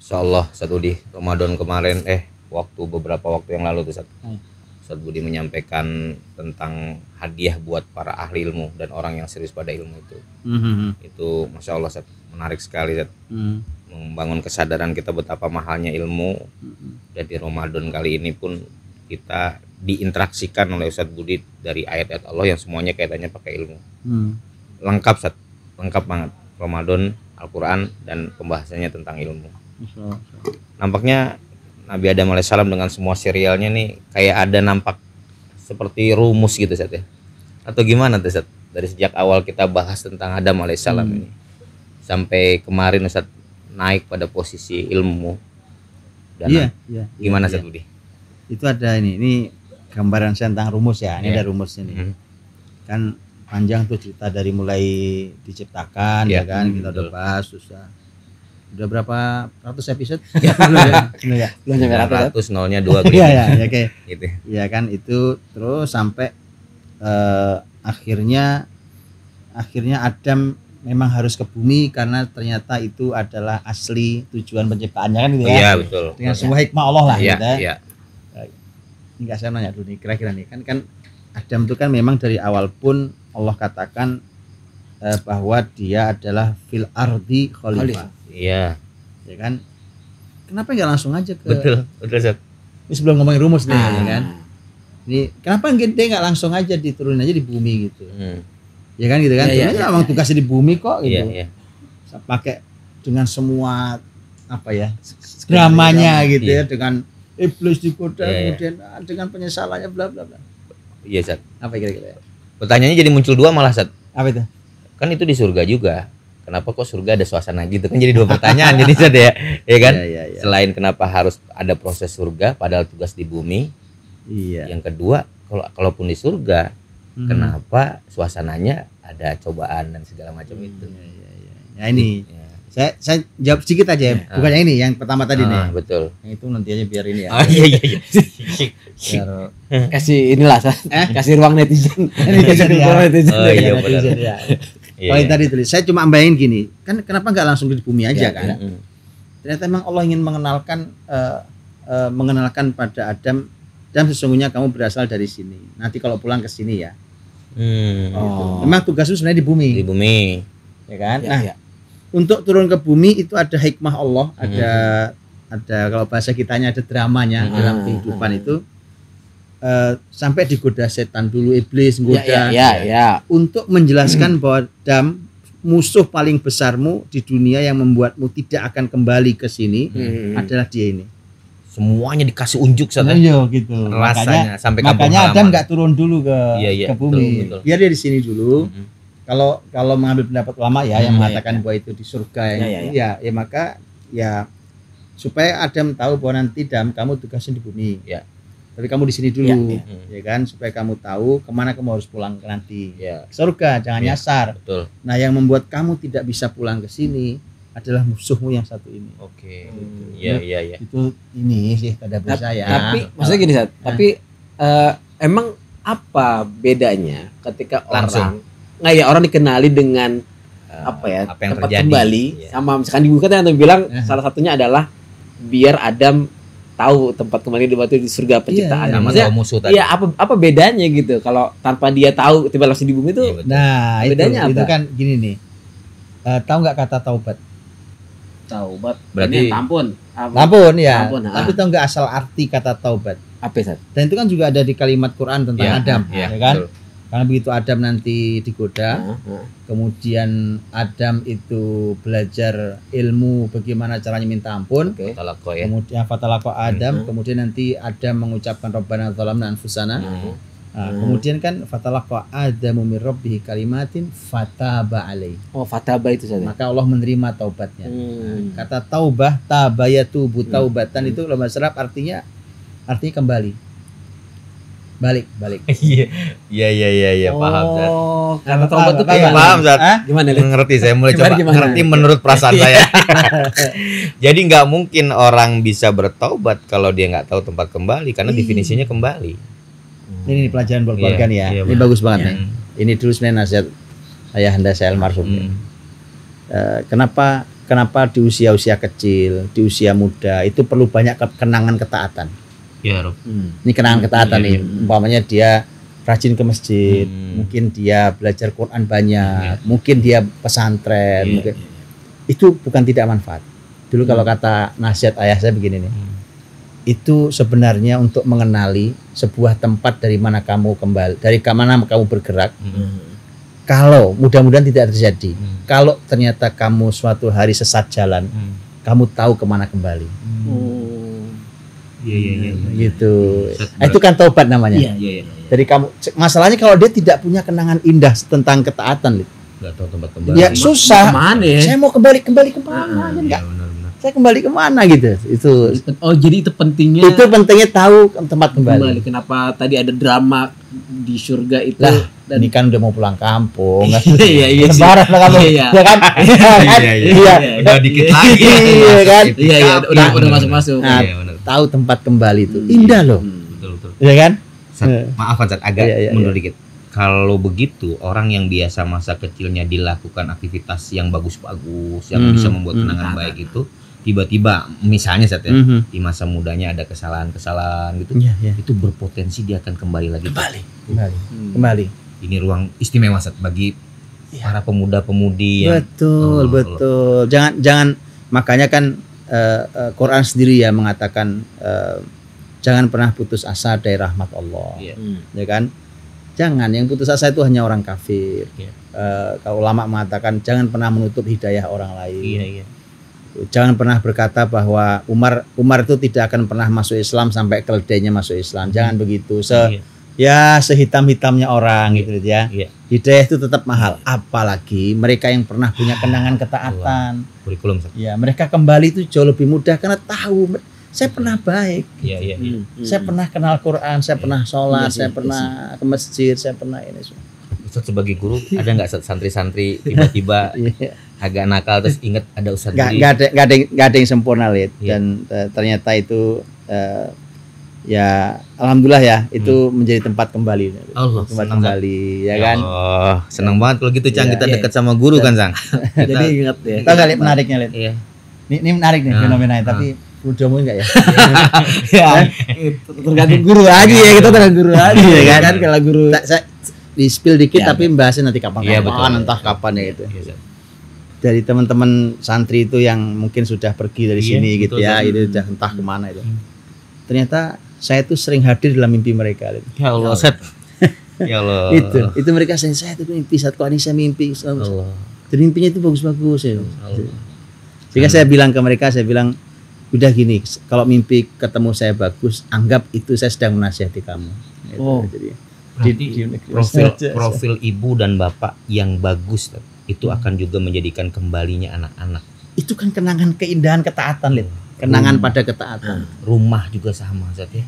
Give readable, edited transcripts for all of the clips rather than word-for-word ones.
Insyaallah satu di Ramadan kemarin beberapa waktu yang lalu tuh Ustaz Budi menyampaikan tentang hadiah buat para ahli ilmu dan orang yang serius pada ilmu itu. Itu Masya Allah Ustaz, menarik sekali Ustaz. Membangun kesadaran kita betapa mahalnya ilmu. Dan di Ramadan kali ini pun kita diinteraksikan oleh Ustaz Budi dari ayat-ayat Allah yang semuanya kaitannya pakai ilmu. Lengkap Ustaz, lengkap banget. Ramadan, Al-Quran dan pembahasannya tentang ilmu. Nampaknya Nabi Adam alaihissalam dengan semua serialnya nih kayak ada nampak seperti rumus gitu Ustaz ya. Atau gimana tuh Ustaz? Dari sejak awal kita bahas tentang Adam alaihissalam ini sampai kemarin Ustaz naik pada posisi ilmu. Dan gimana Ustaz Budi? Itu ada ini gambaran saya tentang rumus ya. Ini ada rumusnya nih. Kan panjang tuh cerita dari mulai diciptakan ya kan, kita udah bahas udah berapa ratus episode? Belum nyampe ratus, nolnya 2 gitu. Iya, oke. Gitu. Ya kan itu terus sampai akhirnya Adam memang harus ke bumi karena ternyata itu adalah asli tujuan penciptaannya kan gitu ya. Iya, betul. Dengan semua hikmah Allah lah gitu ya. Iya. Ini enggak saya nanya dulu nih kira-kira nih kan Adam itu kan memang dari awal pun Allah katakan bahwa dia adalah fil ardi khalifah. Iya. Ya kan? Kenapa enggak langsung aja ke Betul Ustaz. Ini sebelum ngomongin rumus nih ya kan. Ini kenapa dia enggak langsung aja diturunin aja di bumi gitu. Ya kan gitu kan. Emang tugasnya di bumi kok gitu. Iya. Pakai dengan semua apa ya? Dramanya gitu ya, dengan iblis digoda kemudian dengan penyesalannya bla bla bla. Iya Ustaz. Apa kira-kira? Pertanyaannya jadi muncul 2 malah Ustaz. Apa itu? Kan itu di surga juga. Kenapa kok surga ada suasana gitu? Kan jadi 2 pertanyaan jadi Ustaz ya. Ya kan? Ya. Selain kenapa harus ada proses surga padahal tugas di bumi. Iya. Yang kedua, kalaupun di surga, kenapa suasananya ada cobaan dan segala macam itu? Ya ini. Saya jawab sedikit aja ya. Bukannya ini yang pertama tadi nih. Betul. Yang itu nanti aja biar ini ya. Iya. Biar kasih inilah kasih ruang netizen. Iya benar. Kalau yang tadi tulis, saya cuma bayangin gini, kan kenapa nggak langsung di bumi aja kan? Ternyata memang Allah ingin mengenalkan pada Adam, dan sesungguhnya kamu berasal dari sini. Nanti kalau pulang ke sini ya. Gitu. Memang tugas itu sebenarnya di bumi. Di bumi. Ya kan? Untuk turun ke bumi itu ada hikmah Allah, ada kalau bahasa kitanya ada dramanya dalam kehidupan itu. Sampai digoda setan dulu, iblis goda untuk menjelaskan bahwa Adam musuh paling besarmu di dunia yang membuatmu tidak akan kembali ke sini adalah dia ini. Semuanya dikasih unjuk Iya gitu. Rasanya sampai makanya Adam nggak turun dulu ke bumi. Betul. Biar dia di sini dulu. Kalau mengambil pendapat ulama ya yang mengatakan bahwa itu di surga ya maka ya supaya Adam tahu bahwa nanti kamu tugasnya di bumi. Ya. Tapi kamu di sini dulu, ya kan, supaya kamu tahu kemana kamu harus pulang nanti. Surga, jangan nyasar. Betul. Nah, yang membuat kamu tidak bisa pulang ke sini adalah musuhmu yang satu ini. Oke. Iya. Itu ini sih tadabbur saya. Tapi maksudnya gini Sat, tapi emang apa bedanya ketika orang dikenali dengan apa yang tempat terjadi kembali sama misalkan di buku kan yang bilang salah satunya adalah biar Adam tahu tempat kembali di surga penciptaan. Maksudnya musuh tadi. Iya, apa bedanya gitu kalau tanpa dia tahu tiba langsung di bumi itu? Nah, bedanya itu kan gini nih. Tahu nggak kata taubat? Taubat berarti ampun ya. Tapi tahu nggak asal arti kata taubat? Apa Sat? Dan itu kan juga ada di kalimat Quran tentang Adam, ya kan? Betul. Karena begitu Adam nanti digoda, kemudian Adam itu belajar ilmu bagaimana caranya minta ampun. Kemudian fatalaqa Adam, kemudian nanti Adam mengucapkan Rabbana zalamna anfusana. Kemudian kan fatalaqa Adamu min rabbih kalimatin fataba alaihi. Oh, fataba itu saja. Maka Allah menerima taubatnya. Kata taubah, tabayatu taubatan itu dalam bahasa Arab artinya kembali. Balik. Iya, paham Zat. Karena taubat itu paham Zat. Gimana? Ngerti saya mulai coba ngerti menurut perasaan saya. Jadi nggak mungkin orang bisa bertaubat kalau dia nggak tahu tempat kembali karena definisinya kembali. Ini pelajaran buat keluarga nih ya. Ini bagus banget nih. Ini dulu sebenarnya nasihat ayahanda saya almarhum. Kenapa kenapa di usia-usia kecil, di usia muda itu perlu banyak kenangan ketaatan. Ya, Rob. Ini kenangan ketaatan nih. Umpamanya dia rajin ke masjid, mungkin dia belajar Quran banyak, mungkin dia pesantren, mungkin. Itu bukan tidak manfaat. Dulu kalau kata nasihat ayah saya begini nih, itu sebenarnya untuk mengenali sebuah tempat dari mana kamu kembali, dari mana kamu bergerak. Kalau mudah-mudahan tidak terjadi, kalau ternyata kamu suatu hari sesat jalan, kamu tahu kemana kembali. Iya. Gitu. Itu kan taubat namanya. Iya. Jadi kamu, masalahnya kalau dia tidak punya kenangan indah tentang ketaatan, nggak tahu tempat kembali. ya susah. Kemana ya? Saya mau kembali kemana? Enggak. Benar. Saya kembali kemana gitu. Itu. Oh, jadi itu pentingnya. Itu pentingnya tahu tempat kembali. Kenapa tadi ada drama di surga itu? Lah, ini kan udah mau pulang kampung. Iya. Lebaran lah kamu. Iya. Ya kan? Iya. Udah dikit lagi. Iya kan? Iya, udah masuk-masuk. Nah, Iya, benar. tahu tempat kembali itu indah loh. Betul. Iya kan? Maaf Sat, agak Iya. mundur dikit. Kalau begitu, orang yang biasa masa kecilnya dilakukan aktivitas yang bagus-bagus, yang bisa membuat kenangan baik itu, tiba-tiba misalnya Sat ya, di masa mudanya ada kesalahan-kesalahan gitu, itu berpotensi dia akan kembali lagi. Kembali. Ini ruang istimewa Sat bagi para pemuda-pemudi yang betul. Jangan makanya kan Quran sendiri ya mengatakan jangan pernah putus asa dari rahmat Allah. Ya kan? Jangan, yang putus asa itu hanya orang kafir. Kalau ulama mengatakan jangan pernah menutup hidayah orang lain. Jangan pernah berkata bahwa Umar itu tidak akan pernah masuk Islam sampai keledainya masuk Islam. Jangan begitu. Sehitam-hitamnya orang gitu ya. Hidayah itu tetap mahal. Apalagi mereka yang pernah punya kenangan ketaatan. Kurikulum. Ya, mereka kembali itu jauh lebih mudah karena tahu saya pernah baik. Iya. Saya pernah kenal Quran, saya pernah sholat, saya pernah ke masjid, saya pernah ini semua. Ustadz sebagai guru ada nggak santri-santri tiba-tiba agak nakal terus ingat ada Ustadz Budi? Nggak ada yang sempurna, Lid. Dan ternyata itu ya alhamdulillah ya itu menjadi tempat kembali. Tempat kembali ya kan. Oh, senang banget kalau gitu Cang, kita dekat sama guru kan Cang. Jadi ingat ya. Tahu nggak Lid menariknya, Lid? Iya. Ini menarik nih fenomenanya, tapi perlu diomongin nggak ya? Ya, tergantung guru aja ya, kita tergantung guru aja ya kan. Kalau guru saya di spill dikit tapi bahasnya nanti kapan entah kapan ya gitu. Dari teman-teman santri itu yang mungkin sudah pergi dari sini gitu ya, itu sudah entah kemana itu. Ternyata saya tuh sering hadir dalam mimpi mereka. Ya Allah, Set. Ya Allah. Itu mereka saya tuh mimpi saat kok ini saya mimpi. Allah. Dan mimpinya itu bagus-bagus ya. Sehingga saya bilang ke mereka, udah gini, kalau mimpi ketemu saya bagus, anggap itu saya sedang menasihati kamu. Jadi profil ibu dan bapak yang bagus itu akan juga menjadikan kembalinya anak-anak. Itu kan kenangan keindahan ketaatan, Lid. Kenangan pada ketaatan. Rumah juga sama Zat ya.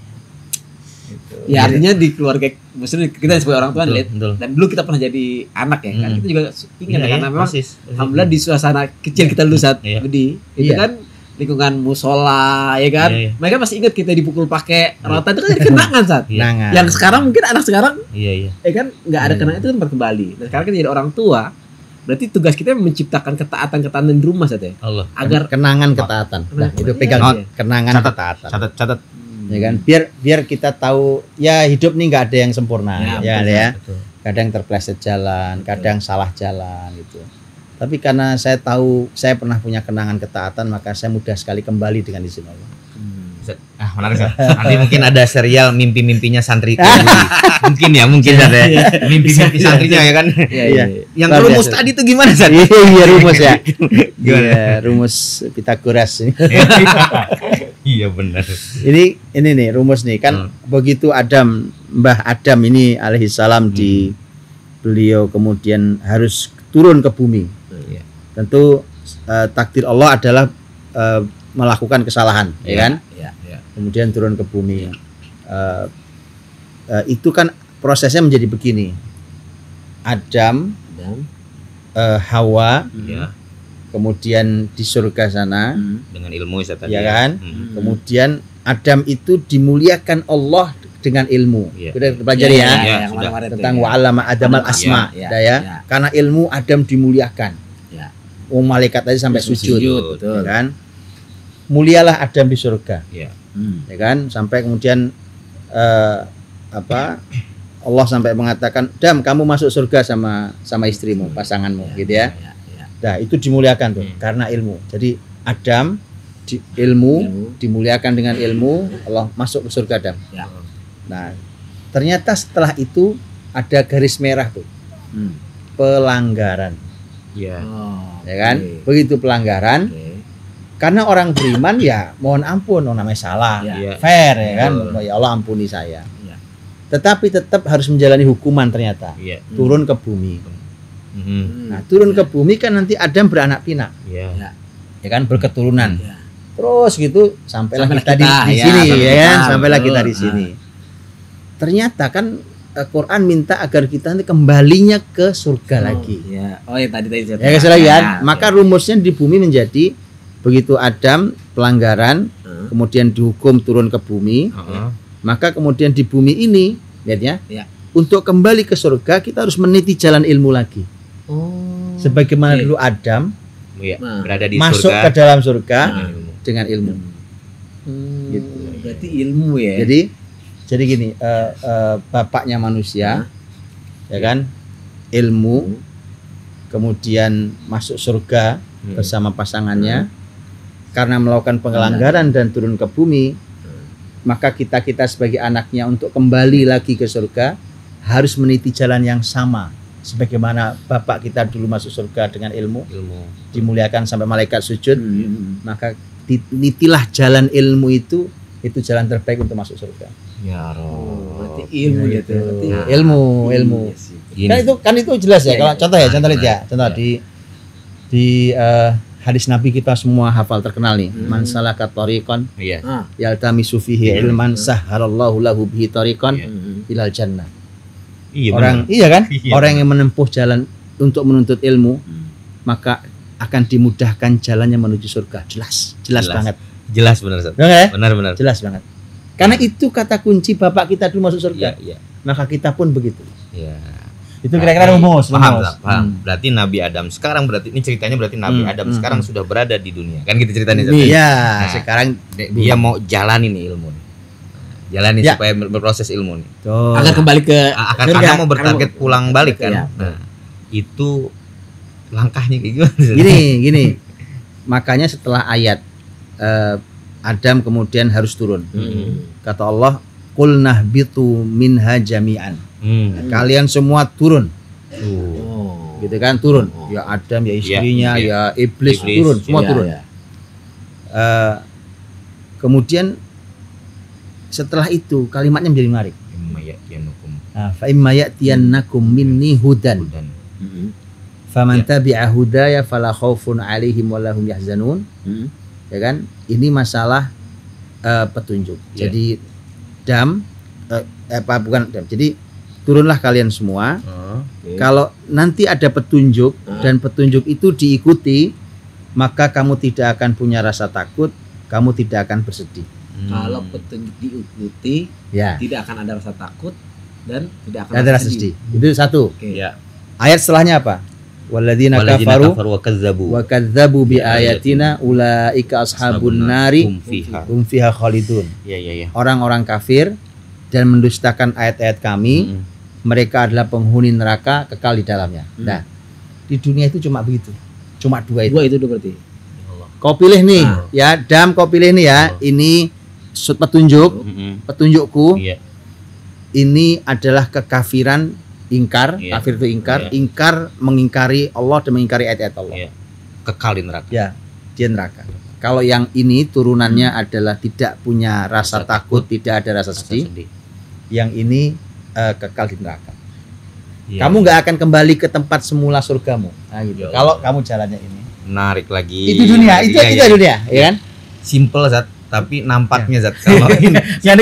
Ya artinya di keluarga, maksudnya kita sebagai orang tua Lid, dan dulu kita pernah jadi anak ya kan, kita juga ingin karena memang alhamdulillah di suasana kecil kita dulu saat Budi itu kan lingkungan musola ya kan, mereka masih ingat kita dipukul pakai rotan, itu kan jadi kenangan Saat. Yang sekarang mungkin anak sekarang ya kan nggak ada kenangan, itu tempat kembali. Dan sekarang kita jadi orang tua, berarti tugas kita menciptakan ketaatan di rumah Saat ya. Allah. Agar kenangan ketaatan. Nah, itu pegang kenangan ketaatan. Catat. Ya kan, biar kita tahu ya hidup nih nggak ada yang sempurna ya. Kadang terpleset jalan, kadang salah jalan gitu. Tapi karena saya tahu saya pernah punya kenangan ketaatan, maka saya mudah sekali kembali dengan izin Allah. Menarik Zat. Nanti mungkin ada serial mimpi-mimpinya santri mungkin ya mimpi-mimpi santrinya ya kan. Yang rumus tadi itu gimana Zat? Iya rumus ya. Iya rumus Pitagoras. Iya benar. Ini nih rumus nih kan, begitu Mbah Adam ini alaihissalam beliau kemudian harus turun ke bumi. Tentu takdir Allah adalah melakukan kesalahan, ya kan? Kemudian turun ke bumi. Itu kan prosesnya menjadi begini. Adam, Hawa, kemudian di surga sana dengan ilmu tadi ya kan. Kemudian Adam itu dimuliakan Allah dengan ilmu. Sudah pelajari tentang wa'allama Adamal asma karena ilmu Adam dimuliakan. malaikat aja sampai sujud, betul. Ya kan? Mulialah Adam di surga. Iya. Ya kan? Sampai kemudian Allah sampai mengatakan, "Adam, kamu masuk surga sama istrimu, pasanganmu," gitu ya. Nah, itu dimuliakan tuh karena ilmu. Jadi Adam ilmu dimuliakan dengan ilmu, Allah masuk ke surga Adam. Ya. Nah, ternyata setelah itu ada garis merah tuh. Pelanggaran. Iya. Ya kan? Begitu pelanggaran. Karena orang beriman ya mohon ampun, namanya salah. Fair ya kan? Ya Allah ampuni saya. Tetapi tetap harus menjalani hukuman ternyata. Turun ke bumi. Nah, turun ke bumi kan nanti Adam beranak pinak. Ya kan, berketurunan. Terus gitu sampailah kita di sini ya kan, sampailah kita di sini. Ternyata kan Quran minta agar kita nanti kembalinya ke surga lagi. Oh ya tadi ya lagi kan. Maka rumusnya di bumi menjadi begitu Adam pelanggaran, kemudian dihukum turun ke bumi, maka kemudian di bumi ini, lihat ya, untuk kembali ke surga kita harus meniti jalan ilmu lagi. Sebagaimana dulu Adam berada di masuk surga, ke dalam surga dengan ilmu. Gitu. Berarti ilmu ya. Jadi gini, bapaknya manusia, ya kan, ilmu, kemudian masuk surga bersama pasangannya. Karena melakukan pelanggaran dan turun ke bumi, maka kita sebagai anaknya untuk kembali lagi ke surga harus meniti jalan yang sama. Sebagaimana bapak kita dulu masuk surga dengan ilmu. Dimuliakan sampai malaikat sujud, maka nitilah jalan ilmu itu jalan terbaik untuk masuk surga. Ya Roh. Berarti ilmu gitu. Ilmu. Kan itu jelas ya. Kalau contoh ya. Contoh di hadis Nabi kita semua hafal terkenal nih. Man salaka tariqan yaltamisu fihi ilman sahhalallahu lahu bihi tariqan ilal jannah. Orang yang menempuh jalan untuk menuntut ilmu, maka akan dimudahkan jalannya menuju surga. Jelas banget. Jelas benar, Ustaz. Benar. Jelas banget. Karena itu kata kunci bapak kita dulu masuk surga. Maka kita pun begitu. Itu kira-kira rumus. Paham. Berarti Nabi Adam sekarang ini ceritanya berarti Nabi Adam sekarang sudah berada di dunia. Kan gitu ceritanya. Nah, sekarang dia mau jalani nih ilmu nih. Jalani supaya berproses ilmu nih. Akan kembali ke karena mau bertarget pulang balik kan. Nah, itu langkahnya kayak gimana? Gini. Makanya setelah ayat Adam kemudian harus turun. Kata Allah, "Qul nahbitu minha jami'an." Kalian semua turun. Gitu kan, turun. Ya Adam, ya istrinya, ya iblis turun, semua turun. Kemudian setelah itu kalimatnya menjadi menarik. Fa imma ya'tiyannakum minni hudan. Faman tabi'a hudaya fala khaufun 'alaihim wa lahum yahzanun. Ya kan? Ini masalah petunjuk. Jadi Jadi turunlah kalian semua. Kalau nanti ada petunjuk dan petunjuk itu diikuti, maka kamu tidak akan punya rasa takut, kamu tidak akan bersedih. Kalau petunjuk diikuti, tidak akan ada rasa takut dan tidak akan ada rasa sedih. Itu satu. Okay. Ayat setelahnya apa? Walladzina kafaru wa kadzdzabu bi ayatina ulaika ashabun nari hum fiha khalidun. Orang-orang kafir dan mendustakan ayat-ayat kami, mereka adalah penghuni neraka kekal di dalamnya. Nah, di dunia itu cuma begitu. Cuma dua itu berarti. Kau pilih nih, ya Dam, kau pilih nih ya. Ini petunjukku. Ini adalah kekafiran, ingkar. Kafir itu ingkar. Ingkar mengingkari Allah dan mengingkari ayat-ayat Allah. Kekal di neraka. Dia neraka. Kalau yang ini turunannya adalah tidak punya rasa takut, tidak ada rasa sedih. Yang ini kekal di neraka. Kamu nggak akan kembali ke tempat semula surgamu. Nah, gitu. Kalau kamu jalannya ini. Menarik lagi. Itu dunia, itu dunia, ya kan? Simple, Zat, tapi nampaknya Zat kalau ini. Ya,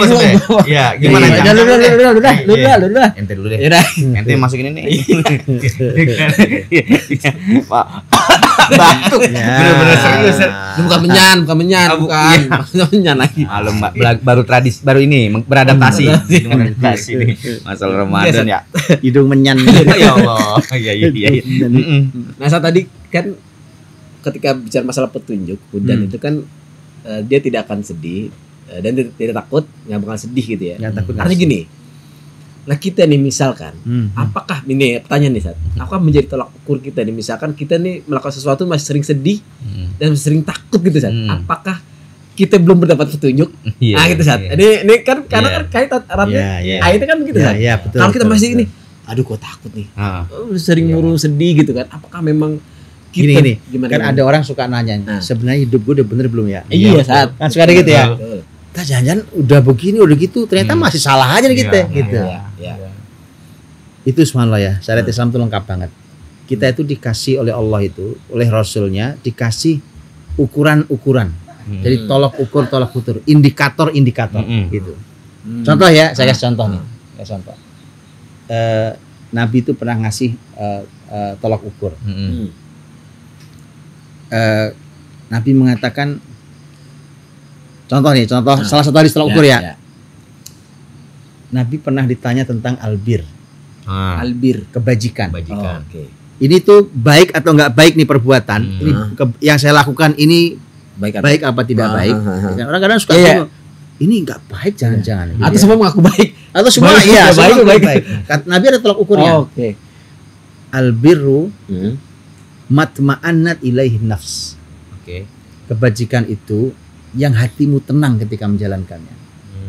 gimana? Lu. Ente dulu deh. Ente masukin ini. Pak. Batuk. Bener-bener serius. Bukan menyan. Lagi. Halo, Mbak, baru ini beradaptasi. Nih. Masalah Ramadan ya. Hidung menyan. Ya Allah. Iya. Nah, saat tadi kan ketika bicara masalah petunjuk hudan itu kan dia tidak akan sedih dan tidak takut, nggak bakal sedih gitu ya. Artinya gini, nah kita nih misalkan, apakah ini pertanyaan nih Sat, apakah menjadi tolak ukur kita nih, misalkan kita nih melakukan sesuatu masih sering sedih dan masih sering takut gitu Sat, apakah kita belum mendapat petunjuk? Nah gitu Sat, ini kan karena kan kait eratnya ayatnya kan begitu Sat. Kalau kita masih ini, aduh kok takut nih, sering murung sedih gitu kan, apakah memang kita gimana kan ada orang suka nanya, sebenarnya hidup gue udah bener belum ya? Iya Sat, kan suka ada gitu ya. Kita jangan udah begini udah gitu, ternyata masih salah aja nih kita gitu. Itu subhanallah ya, syariat Islam itu lengkap banget. Kita itu dikasih oleh Allah itu, oleh Rasulnya dikasih ukuran-ukuran. Jadi tolak ukur indikator-indikator gitu. Contoh ya, saya kasih contoh nih. Contoh. Nabi itu pernah ngasih tolak ukur. Nabi mengatakan, contoh salah satu hadis tolak ukur ya. Nabi pernah ditanya tentang albir, kebajikan. Ini tuh baik atau enggak baik nih perbuatan. Ini yang saya lakukan ini baik apa tidak baik? Orang kadang suka bingung. Ini enggak baik, jangan-jangan. Atau semua mengaku baik. Atau semua baik. Nabi ada tolak ukurnya. Albirru matma'annat ilaihi nafs. Kebajikan itu yang hatimu tenang ketika menjalankannya.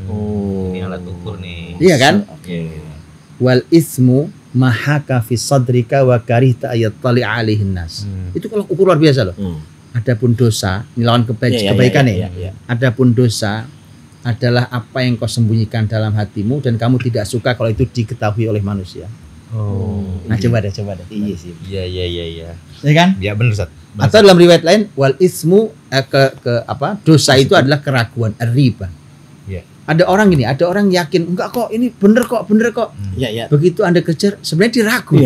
Ini alat ukur nih. Iya kan? Wal ismu mahaka fi sadrika wa karihta ayattali alaihin nas. Itu kalau ukur luar biasa loh. Adapun dosa, ini lawan kebaikan ya. Adapun dosa adalah apa yang kau sembunyikan dalam hatimu dan kamu tidak suka kalau itu diketahui oleh manusia. Nah coba deh. Iya sih. Iya. Ya kan? Ya benar Ustaz. Atau dalam riwayat lain wal ismu dosa itu adalah keraguan, riba. Ada orang gini, ada orang yakin enggak kok, ini bener kok. Begitu Anda kejar sebenarnya diragu.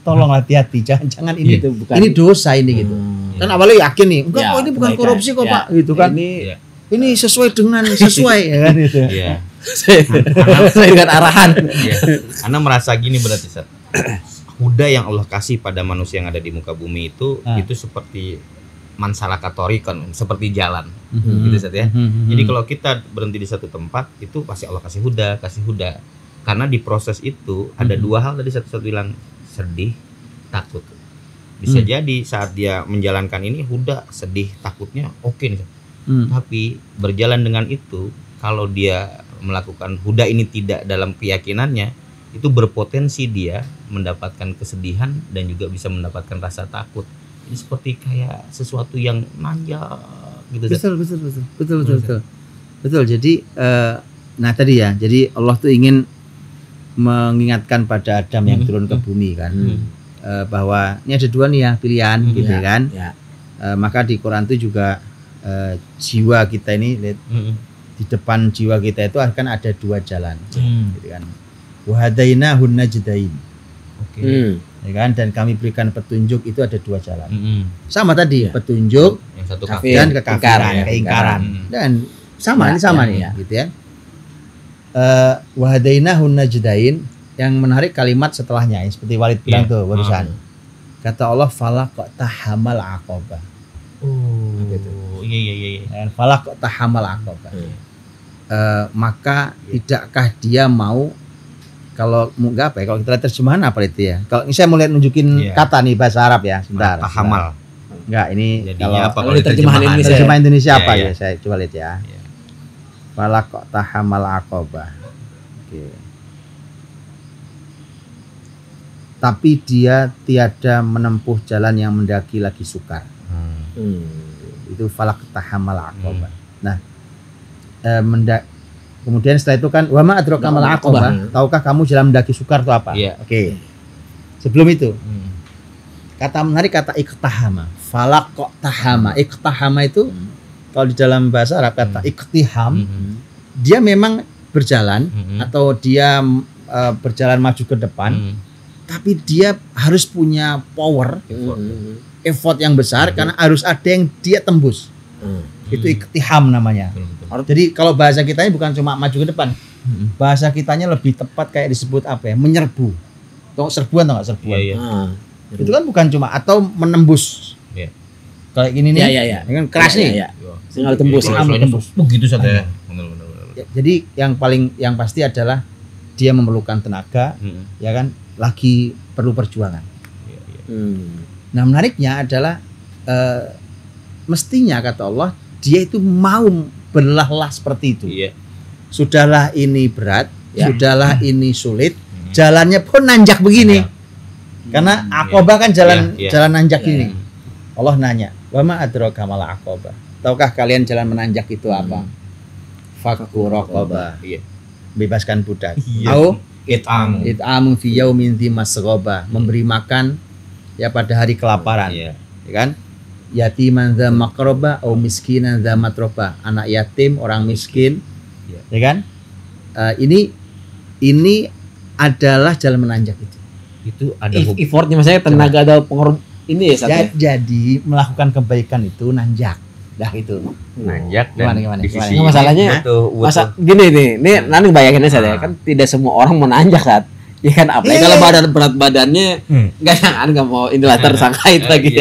Tolong hati-hati, jangan ini itu bukan. Ini dosa ini gitu. Kan awalnya yakin nih, enggak kok ini bukan korupsi kok Pak, gitu kan. Ini sesuai ya kan itu. Sesuai dengan arahan. Karena merasa gini berarti Ustaz. Huda yang Allah kasih pada manusia yang ada di muka bumi itu seperti mansalakatorikon, seperti jalan gitu Ustaz ya. Jadi kalau kita berhenti di satu tempat itu pasti Allah kasih huda. Karena di proses itu ada dua hal tadi satu bilang, sedih, takut. Bisa jadi saat dia menjalankan ini huda, sedih, takutnya oke nih. Tapi berjalan dengan itu, kalau dia melakukan huda ini tidak dalam keyakinannya, itu berpotensi dia mendapatkan kesedihan dan juga bisa mendapatkan rasa takut. Ini seperti kayak sesuatu yang manja gitu. Betul. Jadi nah tadi ya, jadi Allah tuh ingin mengingatkan pada Adam yang turun ke bumi kan, bahwa ini ada dua nih ya pilihan gitu kan. Maka di Quran itu juga jiwa kita ini di depan jiwa kita itu akan ada dua jalan gitu kan. Wahadainahun najdain. Ya kan, dan kami berikan petunjuk itu ada dua jalan. Sama tadi petunjuk yang satu dan keingkaran. Dan sama nih gitu ya. Wahadainahun najdain, yang menarik kalimat setelahnya seperti Walid bilang tuh barusan. Kata Allah falaqtahamal aqabah. Gitu. Iya. Dan falaqtahamal aqabah. Maka tidakkah dia mau, kalau enggak apa ya, kalau kita lihat terjemahan apa itu ya, kalau saya mau lihat nunjukin kata nih bahasa Arab ya, sebentar. Tahamal. Enggak, ini kalau terjemahan Indonesia apa ya, saya coba lihat ya. Falaqtahamal aqabah. Tapi dia tiada menempuh jalan yang mendaki lagi sukar. Itu falaqtahamal aqabah. Nah, kemudian setelah itu kan wama adraka mal aqabah, tahukah kamu jalan mendaki sukar itu apa? Oke. Sebelum itu kata menarik kata iqtahama, falaqtahama. Iqtahama itu kalau di dalam bahasa Arab kata iqtiham, dia memang berjalan atau dia berjalan maju ke depan, tapi dia harus punya power, effort yang besar karena harus ada yang dia tembus. Itu iqtiham namanya. Jadi kalau bahasa kitanya bukan cuma maju ke depan, bahasa kitanya lebih tepat kayak disebut apa ya, menyerbu. Serbuan atau nggak serbuan? Itu kan bukan cuma atau menembus. kayak gini nih. Iya. Kan keras nih. Iya. Tinggal tembus. Begitu saja. Jadi yang pasti adalah dia memerlukan tenaga, ya kan, lagi perlu perjuangan. Nah menariknya adalah mestinya kata Allah dia itu mau berlelah seperti itu. Sudahlah ini berat, sudahlah ini sulit, jalannya pun nanjak begini. Karena Aqabah kan jalan nanjak ini. Allah nanya, wa ma adraka mal Aqabah. Tahukah kalian jalan menanjak itu apa? Fakku raqabah. Bebaskan budak. Au it'amu fi yaumin dzi masghaba, memberi makan ya pada hari kelaparan. Ya kan? Yatiman dza maqraba au miskinan dza matroba, anak yatim, orang miskin. Ya kan? Ini adalah jalan menanjak itu. Itu ada effortnya, maksudnya tenaga ada pengorban ini ya. Jadi melakukan kebaikan itu nanjak. Dah itu nanjak dan gimana? Masalahnya masa gini nih, nanti bayangin aja ya, kan tidak semua orang mau nanjak saat. Ya kan, apalagi kalau berat badannya nggak mau inilah tersangka itu lagi.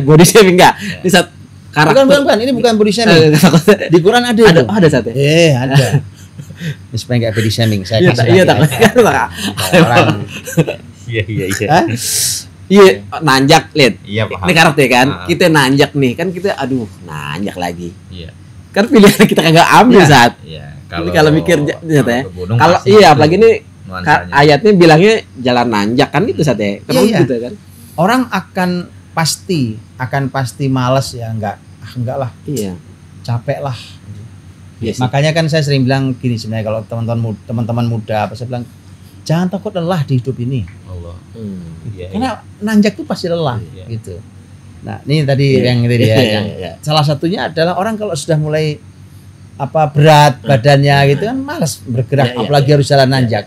Body shaming enggak. Ini saat karakter. Bukan, ini bukan body shaming. Di Quran ada saat ya. Ada. Ini supaya enggak body shaming. Saya kasih. Iya, nanjak, lihat. Iya, paham. Ini karakter kan. Kita nanjak nih, kan kita nanjak lagi. Iya. Kan pilihan kita kagak ambil saat. Iya. Kalau mikir ternyata ya. Kalau apalagi ini ayatnya bilangnya jalan nanjak kan itu saat ya. Iya. Gitu kan. Orang akan pasti malas ya, enggak lah. Iya. Capek lah. Yes. Makanya kan saya sering bilang gini sebenarnya, kalau teman-teman muda saya bilang jangan takut lelah di hidup ini. Karena nanjak itu pasti lelah gitu. Nah, ini tadi yang tadi ya. Salah satunya adalah orang kalau sudah mulai berat badannya gitu kan malas bergerak, apalagi harus jalan nanjak.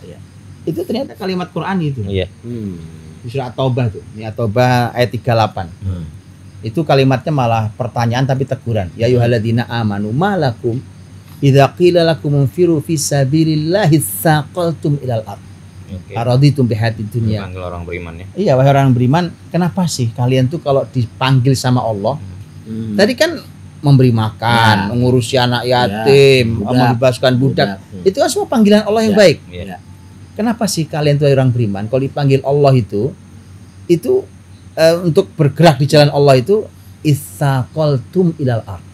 Itu ternyata kalimat Quran itu. Di surah At-Taubah tuh. Ini At-Taubah ayat 38. Itu kalimatnya malah pertanyaan tapi teguran. Ya ayyuhalladzina amanu malakum idza qila lakum infiru fisabilillahi tsaqaltum ilal ardh. Araditum bihatid dunya. Panggil orang beriman ya. Iya, wahai orang beriman, kenapa sih kalian tuh kalau dipanggil sama Allah, tadi kan memberi makan, mengurusi anak yatim, membebaskan budak, itu kan semua panggilan Allah yang baik. Kenapa sih kalian tuh orang beriman kalau dipanggil Allah itu untuk bergerak di jalan Allah itu itsaqaltum ilal ardh.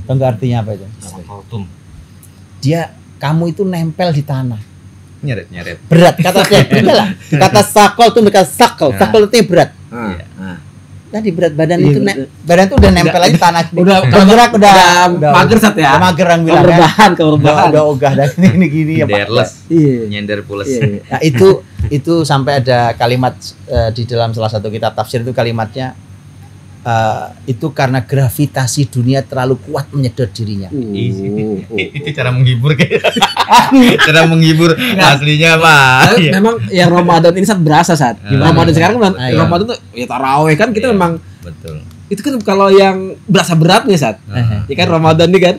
Tahu nggak artinya apa itu? Itsaqaltum. Kamu itu nempel di tanah. Nyeret berat kata sakol tuh mereka sakol itu berat. Tadi berat badan itu badan itu udah nempel aja tanah, udah bergerak udah mager sat ya, mager orang bilang keberbahan udah ogah dan ini gini ya Pak. Nyender pules. Nah itu sampai ada kalimat di dalam salah satu kitab tafsir itu kalimatnya itu karena gravitasi dunia terlalu kuat menyedot dirinya. Itu cara menghibur cara menghibur aslinya Pak. Memang yang Ramadan ini saat berasa saat. Ramadan sekarang kan Ramadan tuh ya tarawih kan kita memang betul. Itu kan kalau yang berasa beratnya saat. Ya kan Ramadan nih kan.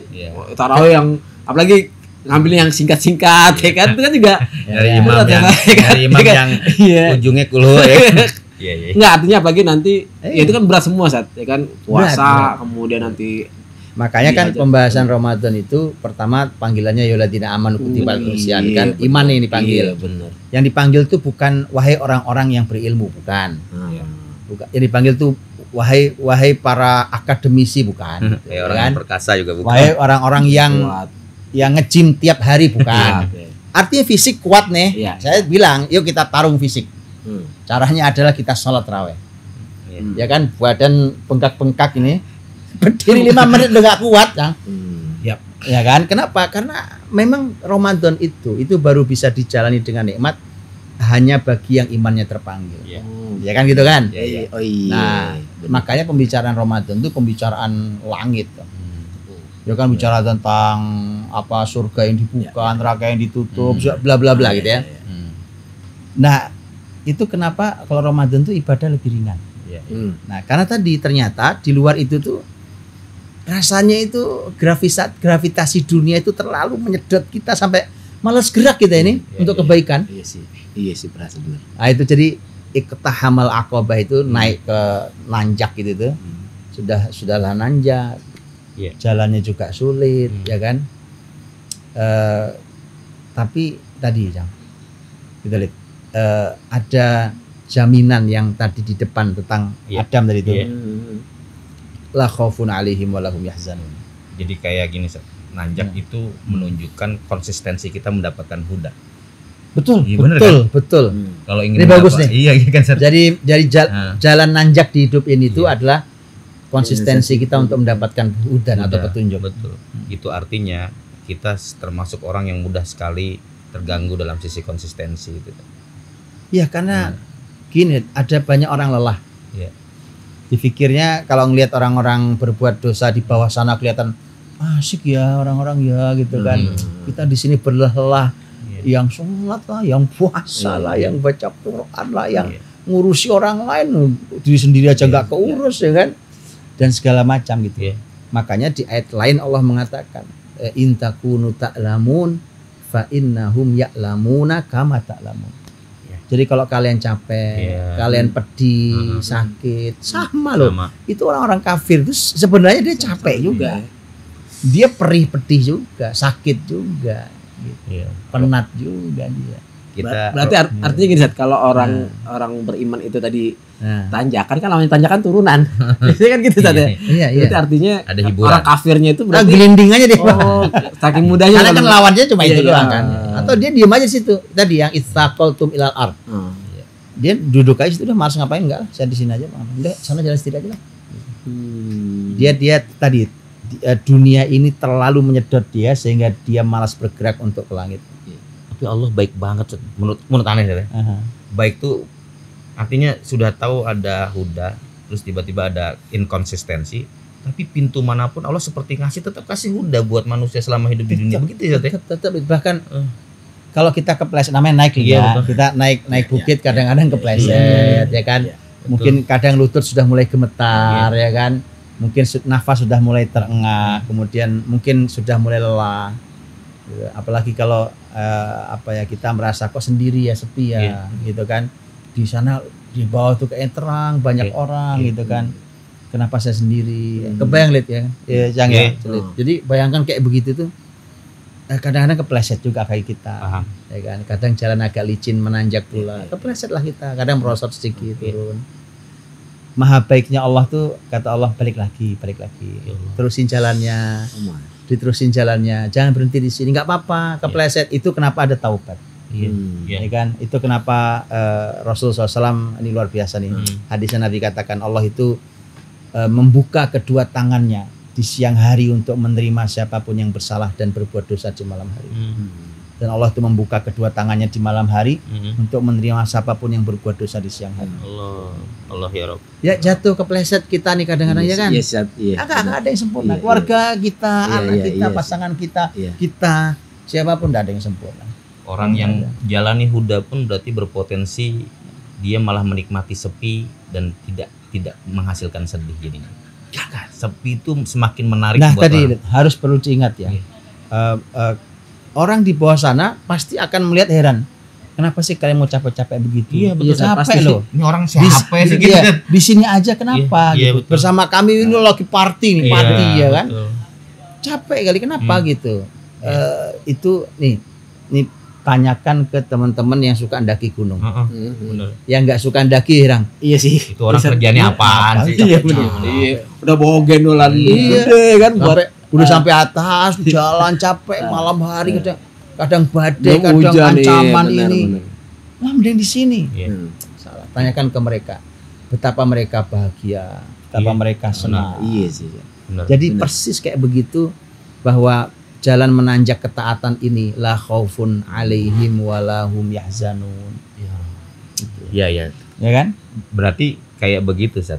Tarawih yang apalagi ngambil yang singkat-singkat ya kan itu kan juga dari imam yang ujungnya kuluh ya. Enggak, artinya apalagi nanti ya itu kan berat semua saat ya kan puasa berat. Kemudian nanti makanya kan pembahasan Ramadan itu pertama panggilannya ya alladzina amanu kutiba alaikumusiyam kan iman yang dipanggil. Benar. Yang dipanggil tuh bukan wahai orang-orang yang berilmu, bukan. Bukan. Yang dipanggil tuh wahai para akademisi, bukan. Orang perkasa juga bukan. Wahai orang-orang yang nge-gym tiap hari, bukan. Artinya fisik kuat nih. Saya bilang yuk kita tarung fisik. Caranya adalah kita sholat tarawih. Ya kan, badan bengkak-bengkak ini berdiri 5 menit udah gak kuat kan. Ya kan, kenapa? Karena memang Ramadan itu baru bisa dijalani dengan nikmat hanya bagi yang imannya terpanggil. Ya kan gitu kan. Nah makanya pembicaraan Ramadan itu pembicaraan langit kan. Ya kan, bicara tentang surga yang dibuka, neraka yang ditutup, bla bla bla gitu ya. Nah itu kenapa kalau Ramadan tuh ibadah lebih ringan. Nah karena tadi ternyata di luar itu tuh rasanya itu gravitasi dunia itu terlalu menyedot kita sampai malas gerak kita ini untuk kebaikan. Iya sih berasa benar. Nah itu jadi iqtahamal Aqabah itu naik ke nanjak gitu tuh. sudahlah nanjak, jalannya juga sulit, ya kan. Tapi tadi kita lihat ada jaminan yang tadi di depan tentang Adam tadi itu. La khaufun 'alaihim wa lahum yahzanun. Jadi kayak gini, nanjak itu menunjukkan konsistensi kita mendapatkan huda. Betul, betul. Kalau ingin ini bagus nih. Iya kan. Jadi jalan nanjak di hidup ini itu adalah konsistensi kita untuk mendapatkan hudan atau petunjuk. Betul. Itu artinya kita termasuk orang yang mudah sekali terganggu dalam sisi konsistensi itu. Ya karena gini, ada banyak orang lelah. Ya. Dipikirnya kalau ngelihat orang-orang berbuat dosa di bawah sana kelihatan asik ya orang-orang ya gitu kan. Kita di sini berlelah, yang sholat lah, yang puasa lah, yang baca Quran lah, yang ngurusi orang lain, diri sendiri aja nggak keurus ya kan, dan segala macam gitu. Makanya di ayat lain Allah mengatakan in takunu ta'lamun fa innahum ya'lamuna kama ta'lamun. Jadi kalau kalian capek, kalian pedih, sakit, sama loh. Itu orang-orang kafir itu sebenarnya dia capek juga. Dia perih pedih juga, sakit juga, gitu. Penat juga dia. Berarti artinya gini, kalau orang beriman itu tadi tanjakan, kan namanya tanjakan turunan. Biasanya kan gitu Zat ya. Berarti artinya ada hiburan. Orang kafirnya itu berarti gelinding aja deh. Saking mudahnya. Karena kan lawannya cuma itu doang kan. Atau dia diam aja situ. Tadi yang istaqaltum ilal ard. Dia duduk aja situ, udah malas ngapain, enggak lah, saya di sini aja. Udah sana jalan sendiri aja lah. Dia tadi dunia ini terlalu menyedot dia sehingga dia malas bergerak untuk ke langit. Tapi Allah baik banget menurut aneh ya. Baik tuh artinya sudah tahu ada huda, terus tiba-tiba ada inkonsistensi, tapi pintu manapun Allah seperti tetap kasih huda buat manusia selama hidup di dunia. Begitu ya teh. Tetap bahkan kalau kita kepleset, namanya naik kita naik bukit kadang-kadang kepleset ya kan. Mungkin kadang lutut sudah mulai gemetar ya kan. Mungkin nafas sudah mulai terengah, kemudian mungkin sudah mulai lelah. Apalagi kalau kita merasa kok sendiri ya, sepi ya gitu kan. Di sana di bawah tuh kayak terang, banyak orang gitu kan. Kenapa saya sendiri? Kebayang lihat ya. Jangan. Jadi bayangkan kayak begitu tuh. Kadang-kadang kepleset juga kayak kita. Ya kan. Kadang jalan agak licin, menanjak pula. Kepleset lah kita. Kadang merosot sedikit turun. Maha baiknya Allah tuh, kata Allah, balik lagi. Terusin jalannya. Diterusin jalannya. Jangan berhenti di sini. Enggak apa-apa, kepleset. Itu kenapa ada taubat. Ya kan? Itu kenapa Rasulullah SAW, ini luar biasa nih. Hadisnya Nabi katakan Allah itu membuka kedua tangannya di siang hari untuk menerima siapapun yang bersalah dan berbuat dosa di malam hari. Dan Allah itu membuka kedua tangannya di malam hari untuk menerima siapapun yang berbuat dosa di siang hari. Allah ya Rabb. Ya jatuh kepleset kita nih kadang-kadang ya kan. Agak ada yang sempurna. Keluarga kita, anak kita, pasangan kita, kita siapapun tidak ada yang sempurna. Orang yang jalani huda pun berarti berpotensi dia malah menikmati sepi dan tidak menghasilkan sedih jadinya. Sepi itu semakin menarik. Nah buat tadi orang. Harus perlu diingat ya. Orang di bawah sana pasti akan melihat heran. Kenapa sih kalian mau capek-capek begitu? Iya betul. Capek loh. Ini orang siapa sih gitu? Di sini aja kenapa? Gitu. Bersama kami ini lagi party ya kan. Betul. Capek kali kenapa gitu? Itu nih tanyakan ke teman-teman yang suka ndaki gunung. Yang nggak suka ndaki heran. Iya sih. Itu orang kerjanya apaan sih? Iya benar. Udah bawa gendolan kan buat udah sampai atas jalan capek malam hari kadang badai, kadang ancaman ini. Lah mending di sini. Salah. Tanyakan ke mereka betapa mereka bahagia, betapa mereka senang. Iya sih. Jadi persis kayak begitu bahwa jalan menanjak ketaatan ini la khaufun 'alaihim wa lahum yahzanun. Iya. Ya kan? Berarti kayak begitu Zat.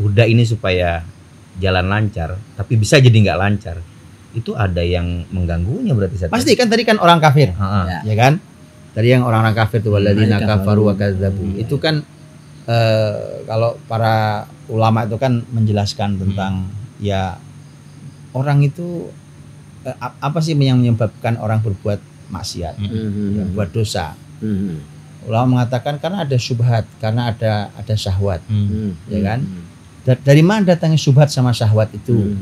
Udah ini supaya jalan lancar, tapi bisa jadi nggak lancar. Itu ada yang mengganggunya berarti Zat. Pasti kan tadi kan orang kafir. Ya kan? Tadi yang orang-orang kafir itu walladzina kafaru wa kadzdzabu. Itu kan kalau para ulama itu kan menjelaskan tentang ya orang itu apa sih yang menyebabkan orang berbuat maksiat, berbuat dosa. Ulama mengatakan karena ada syubhat, karena ada syahwat, ya kan? Dari mana datangnya syubhat sama syahwat itu?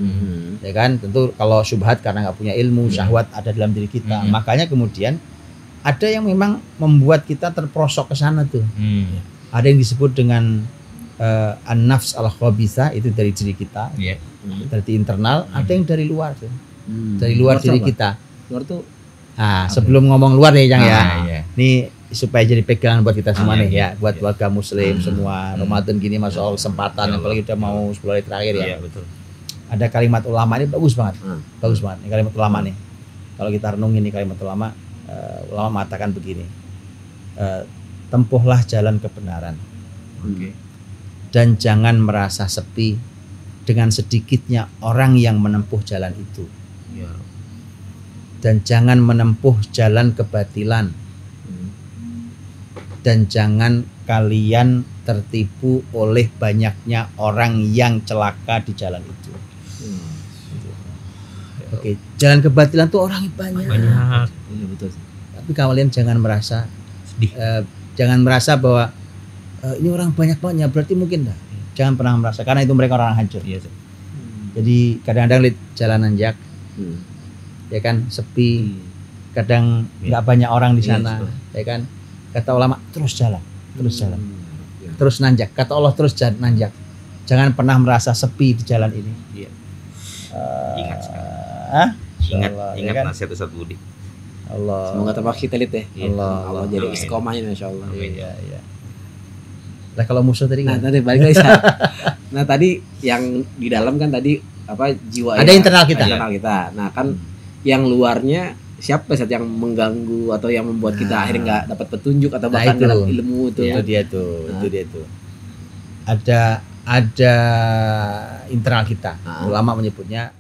Ya kan, tentu kalau syubhat karena nggak punya ilmu, syahwat ada dalam diri kita. Makanya kemudian ada yang memang membuat kita terprosok ke sana tuh. Ada yang disebut dengan an-nafs al-khabithah, itu dari diri kita, dari internal. Ada yang dari luar tuh, dari luar diri kita. Luar tuh. Sebelum ngomong luar nih Jang Ini supaya jadi pegangan buat kita semua nih ya, buat warga muslim semua. Ramadan gini masya Allah kesempatan, apalagi udah mau 10 hari terakhir ya. Betul. Ada kalimat ulama ini bagus banget, bagus banget. Ini kalimat ulama nih. Kalau kita renungin nih kalimat ulama, ulama mengatakan begini, tempuhlah jalan kebenaran, dan jangan merasa sepi dengan sedikitnya orang yang menempuh jalan itu, dan jangan menempuh jalan kebatilan. Dan jangan kalian tertipu oleh banyaknya orang yang celaka di jalan itu. Oke, jalan kebatilan tuh orang banyak. Iya betul. Tapi kalian jangan merasa sedih. Jangan merasa bahwa ini orang banyak banget, berarti mungkin dah. Jangan pernah merasa, karena itu mereka orang hancur. Jadi kadang-kadang lihat jalan nanjak, ya kan, sepi. Kadang nggak banyak orang di sana, ya kan. Kata ulama terus jalan, terus nanjak. Kata Allah terus nanjak. Jangan pernah merasa sepi di jalan ini. Ingat ya kan? nasihat Ustaz Budi. Allah. Semoga terpakai kita lihat ya. Allah jadi istiqomahnya Masya Allah. Iya. Nah kalau musuh tadi kan? Tadi balik lagi. Nah tadi yang di dalam kan tadi apa jiwa ada internal kita. Nah kan yang luarnya siapa saat yang mengganggu atau yang membuat kita akhirnya nggak dapat petunjuk atau bahkan dalam ilmu itu. Itu dia tuh. Ada internal kita. Ulama menyebutnya